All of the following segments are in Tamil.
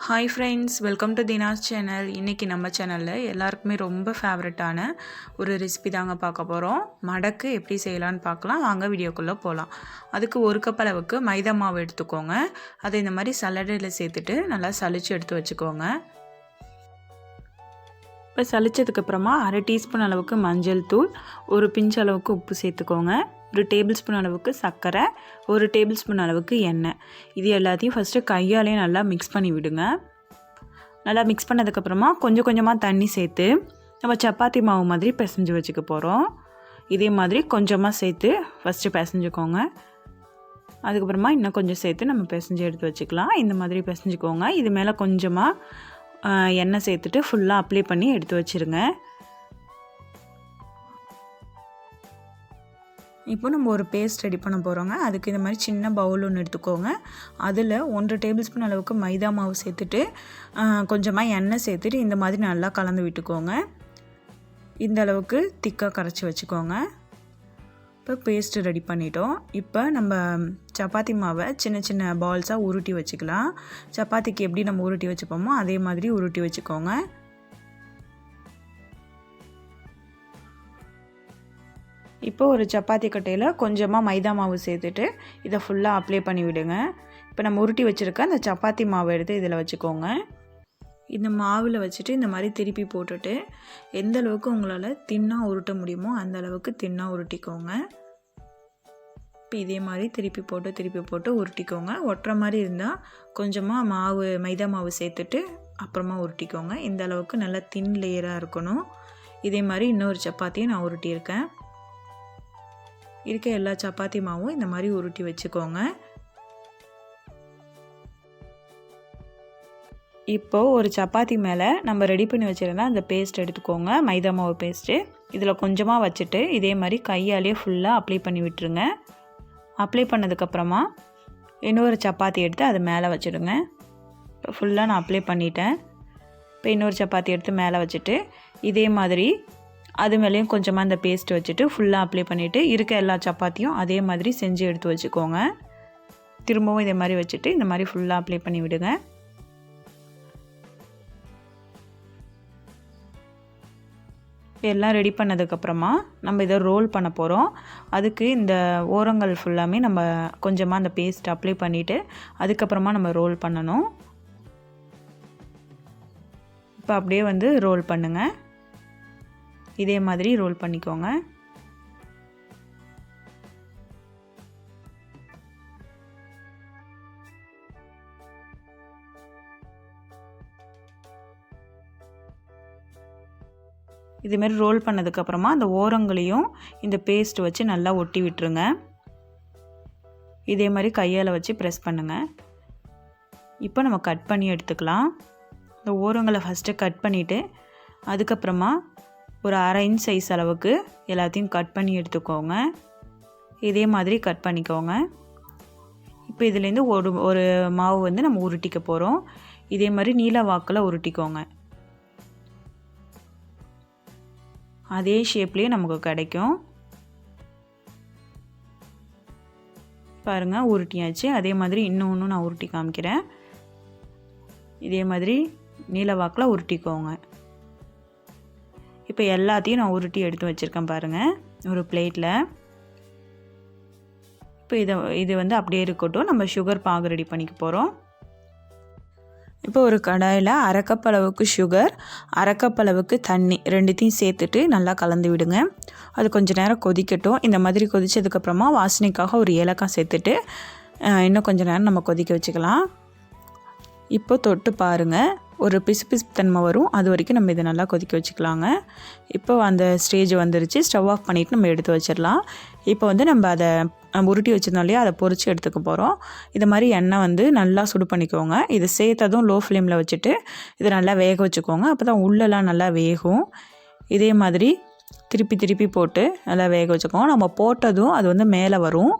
ஹாய் ஃப்ரெண்ட்ஸ், வெல்கம் டு தினாஸ் சேனல். இன்றைக்கி நம்ம சேனலில் எல்லாருக்குமே ரொம்ப ஃபேவரட்டான ஒரு ரெசிபி தாங்க பார்க்க போகிறோம். மடக்கு எப்படி செய்யலான்னு பார்க்கலாம். வாங்க வீடியோக்குள்ளே போகலாம். அதுக்கு ஒரு கப் அளவுக்கு மைதா மாவு எடுத்துக்கோங்க. அதை இந்த மாதிரி சல்லடையில் சேர்த்துட்டு நல்லா சலிச்சு எடுத்து வச்சுக்கோங்க. இப்போ சலிச்சதுக்கப்புறமா அரை டீஸ்பூன் அளவுக்கு மஞ்சள் தூள், ஒரு பிஞ்ச் அளவுக்கு உப்பு சேர்த்துக்கோங்க. ஒரு டேபிள் ஸ்பூன் அளவுக்கு சர்க்கரை, ஒரு டேபிள் ஸ்பூன் அளவுக்கு எண்ணெய். இது எல்லாத்தையும் ஃபஸ்ட்டு கையாலே நல்லா மிக்ஸ் பண்ணி விடுங்க. நல்லா மிக்ஸ் பண்ணதுக்கப்புறமா கொஞ்சம் கொஞ்சமாக தண்ணி சேர்த்து நம்ம சப்பாத்தி மாவு மாதிரி பிசைஞ்சு வச்சுக்க போகிறோம். இதே மாதிரி கொஞ்சமாக சேர்த்து ஃபஸ்ட்டு பிசைஞ்சுக்கோங்க. அதுக்கப்புறமா இன்னும் கொஞ்சம் சேர்த்து நம்ம பிசைஞ்சு எடுத்து வச்சுக்கலாம். இந்த மாதிரி பிசைஞ்சுக்கோங்க. இது மேலே கொஞ்சமாக எண்ணெய் சேர்த்துட்டு ஃபுல்லாக அப்ளை பண்ணி எடுத்து வச்சுருங்க. இப்போ நம்ம ஒரு பேஸ்ட் ரெடி பண்ண போகிறோங்க. அதுக்கு இந்த மாதிரி சின்ன பவுல் ஒன்று எடுத்துக்கோங்க. அதில் 1 டேபிள் ஸ்பூன் அளவுக்கு மைதா மாவு சேர்த்துட்டு கொஞ்சமாக எண்ணெய் சேர்த்துட்டு இந்த மாதிரி நல்லா கலந்து விட்டுக்கோங்க. இந்த அளவுக்கு திக்காக கரைச்சி வச்சுக்கோங்க. இப்போ பேஸ்ட்டு ரெடி பண்ணிட்டோம். இப்போ நம்ம சப்பாத்தி மாவை சின்ன சின்ன பால்ஸாக உருட்டி வச்சுக்கலாம். சப்பாத்திக்கு எப்படி நம்ம உருட்டி வச்சுப்போமோ அதே மாதிரி உருட்டி வச்சுக்கோங்க. இப்போ ஒரு சப்பாத்தி கட்டையில் கொஞ்சமாக மைதா மாவு சேர்த்துட்டு இதை ஃபுல்லாக அப்ளை பண்ணி விடுங்க. இப்போ நம்ம உருட்டி வச்சுருக்க அந்த சப்பாத்தி மாவை எடுத்து இதில் வச்சுக்கோங்க. இந்த மாவில் வச்சுட்டு இந்த மாதிரி திருப்பி போட்டுட்டு எந்த அளவுக்கு உங்களால் தின்னாக உருட்ட முடியுமோ அந்த அளவுக்கு தின்னாக உருட்டிக்கோங்க. இப்போ இதே மாதிரி திருப்பி போட்டு உருட்டிக்கோங்க. ஒட்டுற மாதிரி இருந்தால் கொஞ்சமாக மைதா மாவு சேர்த்துட்டு அப்புறமா உருட்டிக்கோங்க. இந்த அளவுக்கு நல்லா தின் லேயராக இருக்கணும். இதே மாதிரி இன்னொரு சப்பாத்தியும் நான் உருட்டியிருக்கேன். இருக்க எல்லா சப்பாத்தி மாவும் இந்த மாதிரி உருட்டி வச்சுக்கோங்க. இப்போது ஒரு சப்பாத்தி மேலே நம்ம ரெடி பண்ணி வச்சுருந்தா அந்த பேஸ்ட் எடுத்துக்கோங்க, மைதா மாவு பேஸ்ட்டு. இதில் கொஞ்சமாக வச்சுட்டு இதே மாதிரி கையாலேயே ஃபுல்லாக அப்ளை பண்ணி விட்டுருங்க. அப்ளை பண்ணதுக்கப்புறமா இன்னொரு சப்பாத்தி எடுத்து அது மேலே வச்சுடுங்க. இப்போ ஃபுல்லாக நான் அப்ளை பண்ணிட்டேன். இப்போ இன்னொரு சப்பாத்தி எடுத்து மேலே வச்சுட்டு இதே மாதிரி அது மேலேயும் கொஞ்சமாக இந்த பேஸ்ட் வச்சுட்டு ஃபுல்லாக அப்ளை பண்ணிவிட்டு இருக்க எல்லா சப்பாத்தியும் அதே மாதிரி செஞ்சு எடுத்து வச்சுக்கோங்க. திரும்பவும் இதே மாதிரி வச்சுட்டு இந்த மாதிரி ஃபுல்லாக அப்ளை பண்ணி விடுங்க. எல்லாம் ரெடி பண்ணதுக்கப்புறமா நம்ம இதை ரோல் பண்ண போகிறோம். அதுக்கு இந்த ஓரங்கள் ஃபுல்லாமே நம்ம கொஞ்சமாக அந்த பேஸ்ட் அப்ளை பண்ணிவிட்டு அதுக்கப்புறமா நம்ம ரோல் பண்ணணும். இப்போ அப்படியே வந்து ரோல் பண்ணுங்கள். இதே மாதிரி ரோல் பண்ணிக்கோங்க. இதேமாரி ரோல் பண்ணதுக்கப்புறமா அந்த ஓரங்களையும் இந்த பேஸ்ட் வச்சு நல்லா ஒட்டி விட்டுருங்க. இதே மாதிரி கையால் வச்சு ப்ரெஸ் பண்ணுங்கள். இப்போ நம்ம கட் பண்ணி எடுத்துக்கலாம். இந்த ஓரங்களை ஃபஸ்ட்டு கட் பண்ணிவிட்டு அதுக்கப்புறமா ஒரு 1/2 இன்ச் சைஸ் அளவுக்கு எல்லாத்தையும் கட் பண்ணி எடுத்துக்கோங்க. இதே மாதிரி கட் பண்ணிக்கோங்க. இப்போ இதுலேருந்து ஒரு மாவு வந்து நம்ம உருட்டிக்க போகிறோம். இதே மாதிரி நீல வாக்கில் உருட்டிக்கோங்க. அதே ஷேப்லேயே நமக்கு கிடைக்கும். பாருங்கள், உருட்டியாச்சு. அதே மாதிரி இன்னொன்று நான் உருட்டி காமிக்கிறேன். இதே மாதிரி நீல வாக்கில் உருட்டிக்கோங்க. இப்போ எல்லாத்தையும் நான் உருட்டி எடுத்து வச்சுருக்கேன் பாருங்கள் ஒரு பிளேட்டில். இப்போ இது வந்து அப்படியே இருக்கட்டும். நம்ம சுகர் பாகு ரெடி பண்ணிக்க போகிறோம். இப்போ ஒரு கடாயில் 1/2 கப் அளவுக்கு சுகர், 1/2 கப் அளவுக்கு தண்ணி ரெண்டுத்தையும் சேர்த்துட்டு நல்லா கலந்து விடுங்க. அது கொஞ்சம் நேரம் கொதிக்கட்டும். இந்த மாதிரி கொதித்ததுக்கப்புறமா வாசனைக்காக ஒரு ஏலக்காய் சேர்த்துட்டு இன்னும் கொஞ்சம் நேரம் நம்ம கொதிக்க வச்சுக்கலாம். இப்போ தொட்டு பாருங்கள், ஒரு பிசு தன்மை வரும். அது வரைக்கும் நம்ம இதை நல்லா கொதிக்க வச்சுக்கலாங்க. இப்போ அந்த ஸ்டேஜ் வந்துருச்சு. ஸ்டவ் ஆஃப் பண்ணிவிட்டு நம்ம எடுத்து வச்சிடலாம். இப்போ வந்து நம்ம அதை உருட்டி வச்சுருந்தோம் இல்லையா, அதை பொரித்து எடுத்துக்க போகிறோம். இது மாதிரி எண்ணெய் வந்து நல்லா சுடு பண்ணிக்கோங்க. இதை சேர்த்ததும் லோ ஃப்ளேமில் வச்சுட்டு இதை நல்லா வேக வச்சுக்கோங்க. அப்போ தான் உள்ளெல்லாம் நல்லா வேகும். இதே மாதிரி திருப்பி போட்டு நல்லா வேக வச்சுக்கோங்க. நம்ம போட்டதும் அது வந்து மேலே வரும்.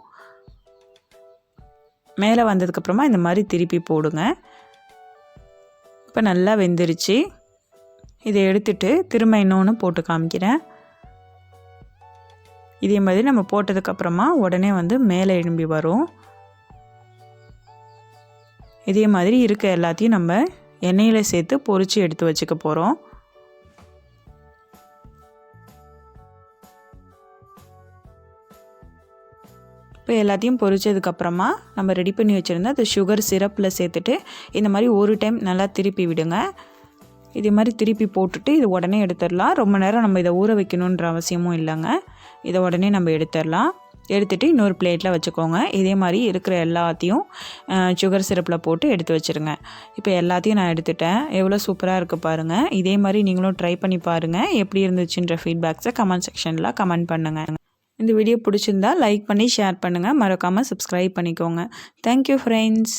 மேலே வந்ததுக்கப்புறமா இந்த மாதிரி திருப்பி போடுங்க. இப்போ நல்லா வெந்துருச்சு. இதை எடுத்துட்டு திரும்ப இன்னொன்று போட்டு காமிக்கிறேன். இதே மாதிரி நம்ம போட்டதுக்கப்புறமா உடனே வந்து மேலே எழும்பி வரும். இதே மாதிரி இருக்க எல்லாத்தையும் நம்ம எண்ணெயில் சேர்த்து பொரித்து எடுத்து வச்சுக்க போகிறோம். இப்போ எல்லாத்தையும் பொரிச்சதுக்கப்புறமா நம்ம ரெடி பண்ணி வச்சுருந்தா அந்த சுகர் சிரப்பில் சேர்த்துட்டு இந்த மாதிரி ஒரு டைம் நல்லா திருப்பி விடுங்க. இதே மாதிரி திருப்பி போட்டுட்டு இது உடனே எடுத்துடலாம். ரொம்ப நேரம் நம்ம இதை ஊற வைக்கணுன்ற அவசியமும் இல்லைங்க. இதை உடனே நம்ம எடுத்துடலாம். எடுத்துகிட்டு இன்னொரு பிளேட்டில் வச்சுக்கோங்க. இதே மாதிரி இருக்கிற எல்லாத்தையும் சுகர் சிரப்பில் போட்டு எடுத்து வச்சுருங்க. இப்போ எல்லாத்தையும் நான் எடுத்துட்டேன். எவ்வளோ சூப்பராக இருக்குது பாருங்கள். இதே மாதிரி நீங்களும் ட்ரை பண்ணி பாருங்கள். எப்படி இருந்துச்சுன்ற ஃபீட்பேக்ஸை கமெண்ட் செக்ஷனில் கமெண்ட் பண்ணுங்கள். இந்த வீடியோ பிடிச்சிருந்தா லைக் பண்ணி ஷேர் பண்ணுங்கள். மறக்காமல் சப்ஸ்கிரைப் பண்ணிக்கோங்க. Thank you friends.